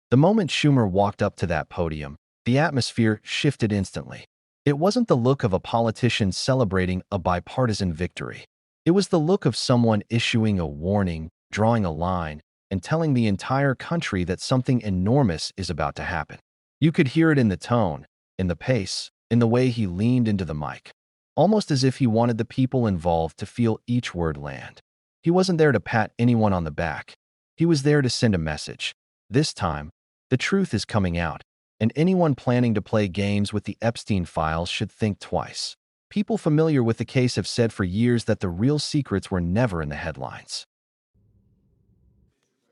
The moment Schumer walked up to that podium, the atmosphere shifted instantly. It wasn't the look of a politician celebrating a bipartisan victory. It was the look of someone issuing a warning, drawing a line, and telling the entire country that something enormous is about to happen. You could hear it in the tone, in the pace, in the way he leaned into the mic, almost as if he wanted the people involved to feel each word land. He wasn't there to pat anyone on the back. He was there to send a message. This time, the truth is coming out, and anyone planning to play games with the Epstein files should think twice. People familiar with the case have said for years that the real secrets were never in the headlines.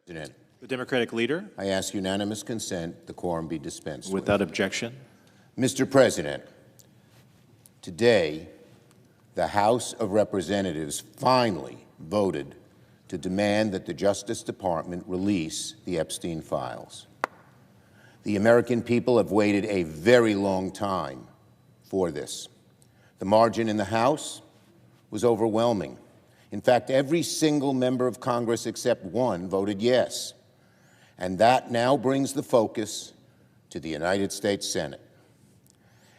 President, The Democratic leader, I ask unanimous consent the quorum be dispensed with. without objection. Mr. President, today, the House of Representatives finally voted to demand that the Justice Department release the Epstein files. The American people have waited a very long time for this. The margin in the House was overwhelming. In fact, every single member of Congress except one voted yes. And that now brings the focus to the United States Senate.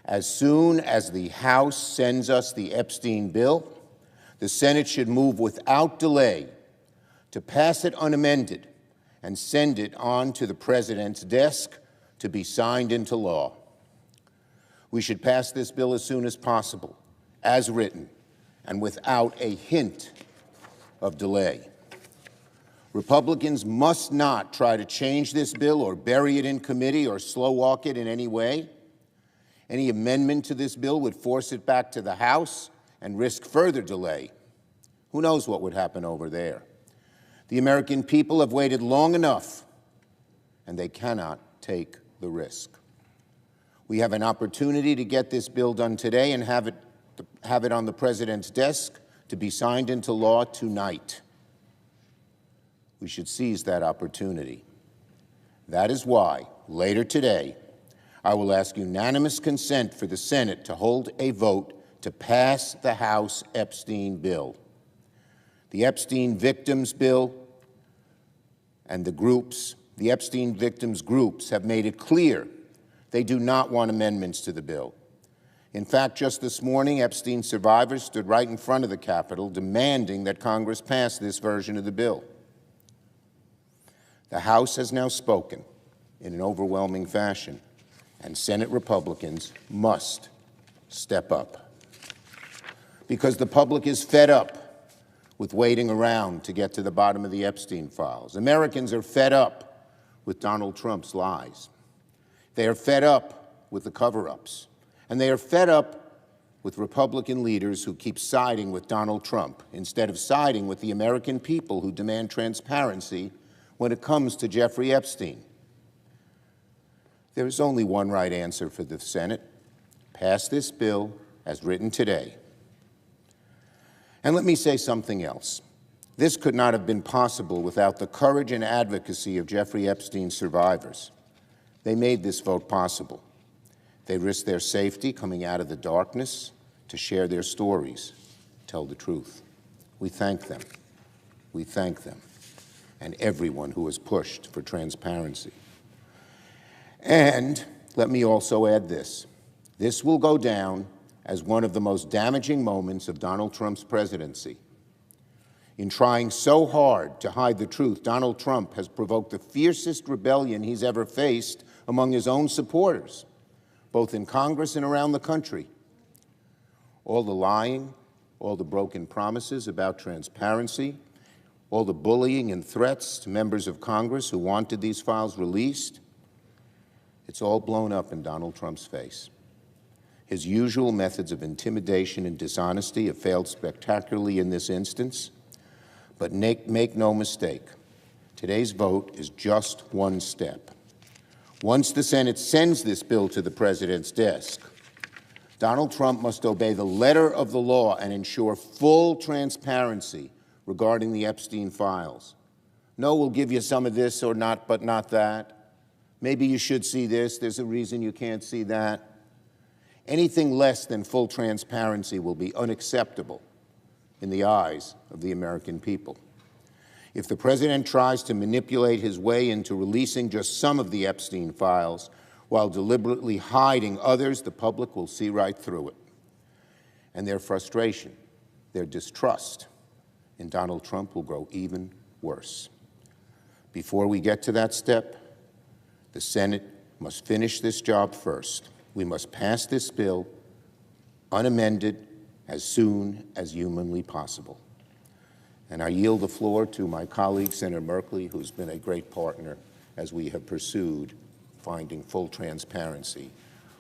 As soon as the House sends us the Epstein bill, the Senate should move without delay to pass it unamended and send it on to the President's desk to be signed into law. We should pass this bill as soon as possible, as written, and without a hint of delay. Republicans must not try to change this bill or bury it in committee or slow walk it in any way. Any amendment to this bill would force it back to the House and risk further delay. Who knows what would happen over there? The American people have waited long enough, and they cannot take the risk. We have an opportunity to get this bill done today and have it on the President's desk to be signed into law tonight. We should seize that opportunity. That is why, later today, I will ask unanimous consent for the Senate to hold a vote to pass the House Epstein bill. The Epstein victims bill and the Epstein victims groups have made it clear they do not want amendments to the bill. In fact, just this morning, Epstein survivors stood right in front of the Capitol demanding that Congress pass this version of the bill. The House has now spoken in an overwhelming fashion, and Senate Republicans must step up. Because the public is fed up with waiting around to get to the bottom of the Epstein files. Americans are fed up with Donald Trump's lies. They are fed up with the cover-ups. And they are fed up with Republican leaders who keep siding with Donald Trump instead of siding with the American people who demand transparency when it comes to Jeffrey Epstein. There is only one right answer for the Senate: pass this bill as written today. And let me say something else. This could not have been possible without the courage and advocacy of Jeffrey Epstein's survivors. They made this vote possible. They risked their safety coming out of the darkness to share their stories, tell the truth. We thank them. We thank them, and everyone who has pushed for transparency. And let me also add this. This will go down as one of the most damaging moments of Donald Trump's presidency. In trying so hard to hide the truth, Donald Trump has provoked the fiercest rebellion he's ever faced among his own supporters, both in Congress and around the country. All the lying, all the broken promises about transparency, all the bullying and threats to members of Congress who wanted these files released, it's all blown up in Donald Trump's face. His usual methods of intimidation and dishonesty have failed spectacularly in this instance. But make no mistake, today's vote is just one step. Once the Senate sends this bill to the President's desk, Donald Trump must obey the letter of the law and ensure full transparency regarding the Epstein files. No, we'll give you some of this or not, but not that. Maybe you should see this. There's a reason you can't see that. Anything less than full transparency will be unacceptable in the eyes of the American people. If the president tries to manipulate his way into releasing just some of the Epstein files while deliberately hiding others, the public will see right through it. And their frustration, their distrust in Donald Trump will grow even worse. Before we get to that step, the Senate must finish this job first. We must pass this bill unamended as soon as humanly possible. And I yield the floor to my colleague, Senator Merkley, who's been a great partner as we have pursued finding full transparency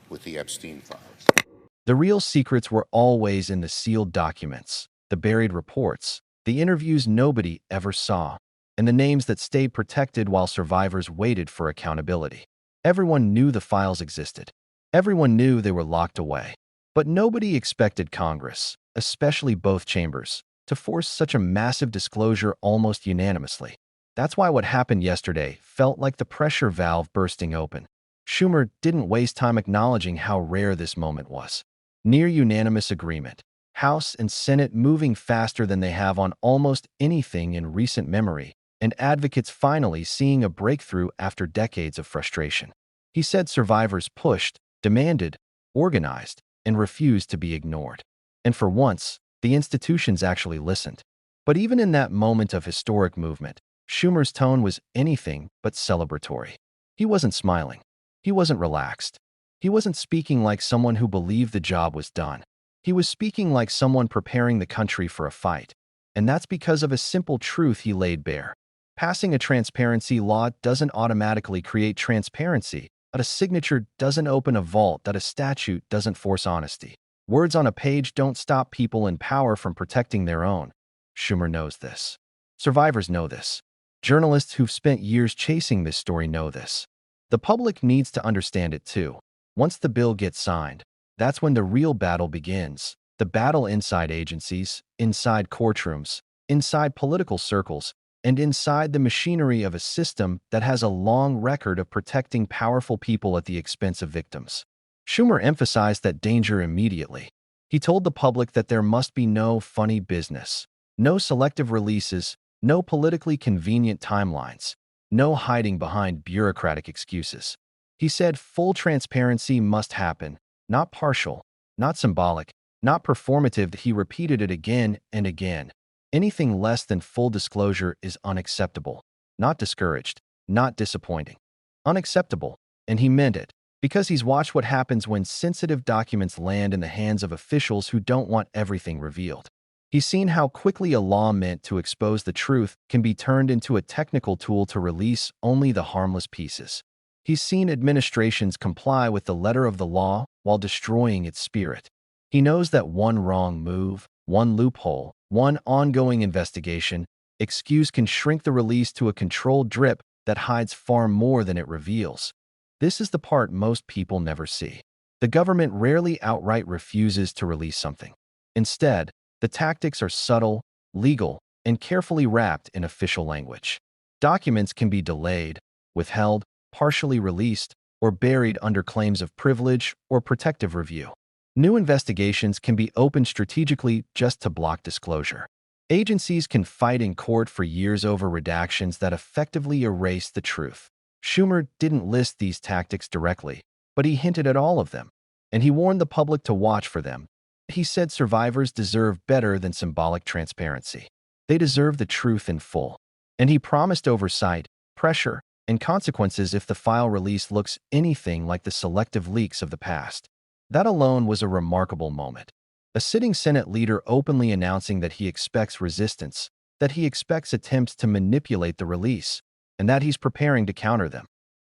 with the Epstein files. The real secrets were always in the sealed documents, the buried reports, the interviews nobody ever saw, and the names that stayed protected while survivors waited for accountability. Everyone knew the files existed. Everyone knew they were locked away. But nobody expected Congress, especially both chambers, to force such a massive disclosure almost unanimously. That's why what happened yesterday felt like the pressure valve bursting open. Schumer didn't waste time acknowledging how rare this moment was. Near unanimous agreement, House and Senate moving faster than they have on almost anything in recent memory, and advocates finally seeing a breakthrough after decades of frustration. He said survivors pushed, demanded, organized, and refused to be ignored. And for once, the institutions actually listened. But even in that moment of historic movement, Schumer's tone was anything but celebratory. He wasn't smiling. He wasn't relaxed. He wasn't speaking like someone who believed the job was done. He was speaking like someone preparing the country for a fight. And that's because of a simple truth he laid bare. Passing a transparency law doesn't automatically create transparency, but a signature doesn't open a vault, that a statute doesn't force honesty. Words on a page don't stop people in power from protecting their own. Schumer knows this. Survivors know this. Journalists who've spent years chasing this story know this. The public needs to understand it too. Once the bill gets signed, that's when the real battle begins. The battle inside agencies, inside courtrooms, inside political circles, and inside the machinery of a system that has a long record of protecting powerful people at the expense of victims. Schumer emphasized that danger immediately. He told the public that there must be no funny business, no selective releases, no politically convenient timelines, no hiding behind bureaucratic excuses. He said full transparency must happen, not partial, not symbolic, not performative. He repeated it again and again. Anything less than full disclosure is unacceptable, not discouraged, not disappointing. Unacceptable, and he meant it, because he's watched what happens when sensitive documents land in the hands of officials who don't want everything revealed. He's seen how quickly a law meant to expose the truth can be turned into a technical tool to release only the harmless pieces. He's seen administrations comply with the letter of the law while destroying its spirit. He knows that one wrong move, one loophole, one ongoing investigation, excuse can shrink the release to a controlled drip that hides far more than it reveals. This is the part most people never see. The government rarely outright refuses to release something. Instead, the tactics are subtle, legal, and carefully wrapped in official language. Documents can be delayed, withheld, partially released, or buried under claims of privilege or protective review. New investigations can be opened strategically just to block disclosure. Agencies can fight in court for years over redactions that effectively erase the truth. Schumer didn't list these tactics directly, but he hinted at all of them, and he warned the public to watch for them. He said survivors deserve better than symbolic transparency. They deserve the truth in full. And he promised oversight, pressure, and consequences if the file release looks anything like the selective leaks of the past. That alone was a remarkable moment. A sitting Senate leader openly announcing that he expects resistance, that he expects attempts to manipulate the release, and that he's preparing to counter them.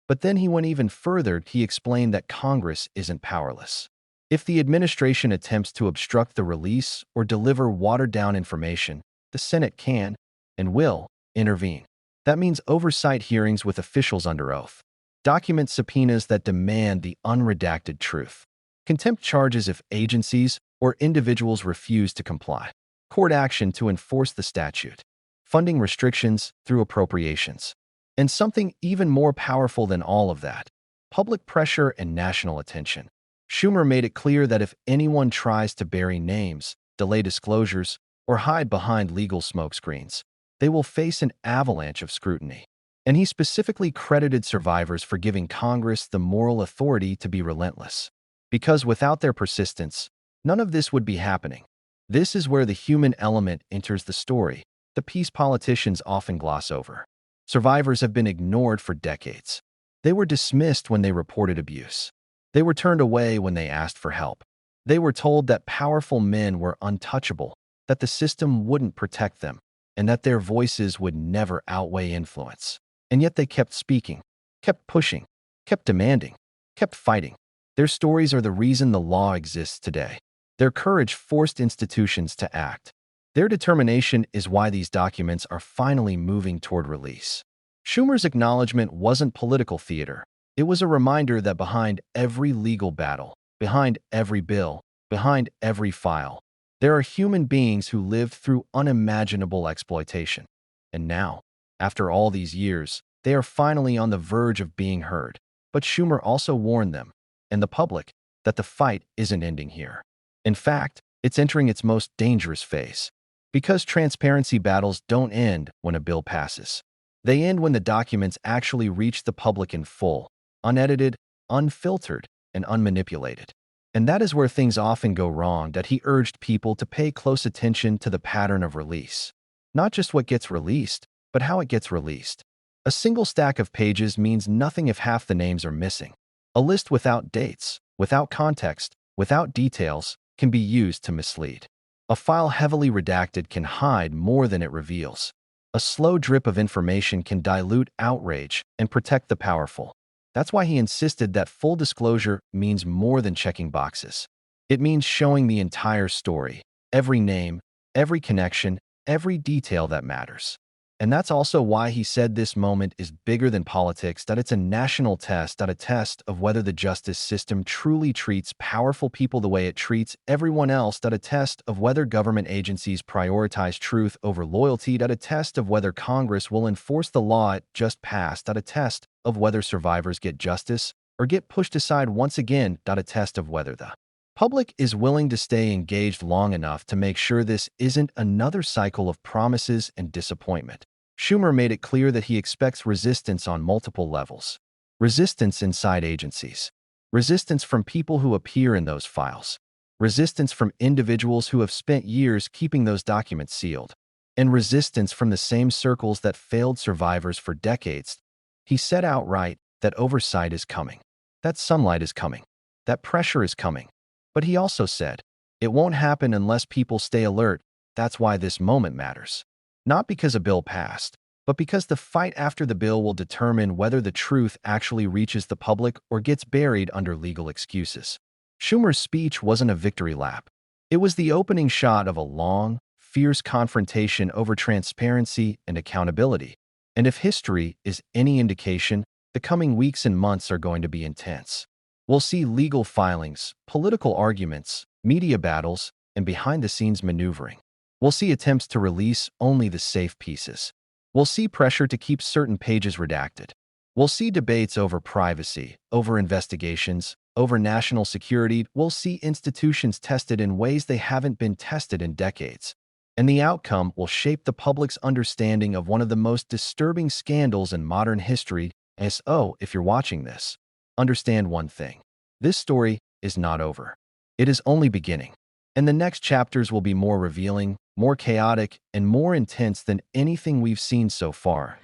But then he went even further. He explained that Congress isn't powerless. If the administration attempts to obstruct the release or deliver watered-down information, the Senate can, and will, intervene. That means oversight hearings with officials under oath, document subpoenas that demand the unredacted truth, contempt charges if agencies or individuals refuse to comply, court action to enforce the statute, funding restrictions through appropriations, and something even more powerful than all of that, public pressure and national attention. Schumer made it clear that if anyone tries to bury names, delay disclosures, or hide behind legal smokescreens, they will face an avalanche of scrutiny. And he specifically credited survivors for giving Congress the moral authority to be relentless. Because without their persistence, none of this would be happening. This is where the human element enters the story, the piece politicians often gloss over. Survivors have been ignored for decades. They were dismissed when they reported abuse. They were turned away when they asked for help. They were told that powerful men were untouchable, that the system wouldn't protect them, and that their voices would never outweigh influence. And yet they kept speaking, kept pushing, kept demanding, kept fighting. Their stories are the reason the law exists today. Their courage forced institutions to act. Their determination is why these documents are finally moving toward release. Schumer's acknowledgement wasn't political theater. It was a reminder that behind every legal battle, behind every bill, behind every file, there are human beings who lived through unimaginable exploitation. And now, after all these years, they are finally on the verge of being heard. But Schumer also warned them, and the public, that the fight isn't ending here. In fact, it's entering its most dangerous phase. Because transparency battles don't end when a bill passes. They end when the documents actually reach the public in full, unedited, unfiltered, and unmanipulated. And that is where things often go wrong. That he urged people to pay close attention to the pattern of release. Not just what gets released, but how it gets released. A single stack of pages means nothing if half the names are missing. A list without dates, without context, without details, can be used to mislead. A file heavily redacted can hide more than it reveals. A slow drip of information can dilute outrage and protect the powerful. That's why he insisted that full disclosure means more than checking boxes. It means showing the entire story, every name, every connection, every detail that matters. And that's also why he said this moment is bigger than politics, that it's a national test, a test of whether the justice system truly treats powerful people the way it treats everyone else, a test of whether government agencies prioritize truth over loyalty, a test of whether Congress will enforce the law it just passed, a test of whether survivors get justice or get pushed aside once again, a test of whether the public is willing to stay engaged long enough to make sure this isn't another cycle of promises and disappointment. Schumer made it clear that he expects resistance on multiple levels. Resistance inside agencies. Resistance from people who appear in those files. Resistance from individuals who have spent years keeping those documents sealed. And resistance from the same circles that failed survivors for decades. He said outright that oversight is coming. That sunlight is coming. That pressure is coming. But he also said, it won't happen unless people stay alert. That's why this moment matters. Not because a bill passed, but because the fight after the bill will determine whether the truth actually reaches the public or gets buried under legal excuses. Schumer's speech wasn't a victory lap. It was the opening shot of a long, fierce confrontation over transparency and accountability. And if history is any indication, the coming weeks and months are going to be intense. We'll see legal filings, political arguments, media battles, and behind-the-scenes maneuvering. We'll see attempts to release only the safe pieces. We'll see pressure to keep certain pages redacted. We'll see debates over privacy, over investigations, over national security. We'll see institutions tested in ways they haven't been tested in decades. And the outcome will shape the public's understanding of one of the most disturbing scandals in modern history. If you're watching this, understand one thing. This story is not over. It is only beginning. And the next chapters will be more revealing, more chaotic, and more intense than anything we've seen so far.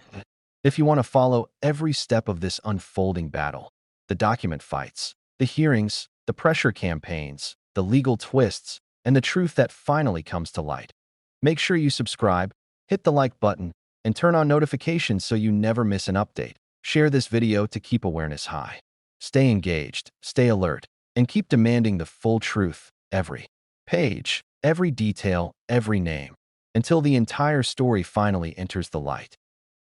If you want to follow every step of this unfolding battle, the document fights, the hearings, the pressure campaigns, the legal twists, and the truth that finally comes to light, make sure you subscribe, hit the like button, and turn on notifications so you never miss an update. Share this video to keep awareness high. Stay engaged, stay alert, and keep demanding the full truth, every page, every detail, every name, until the entire story finally enters the light.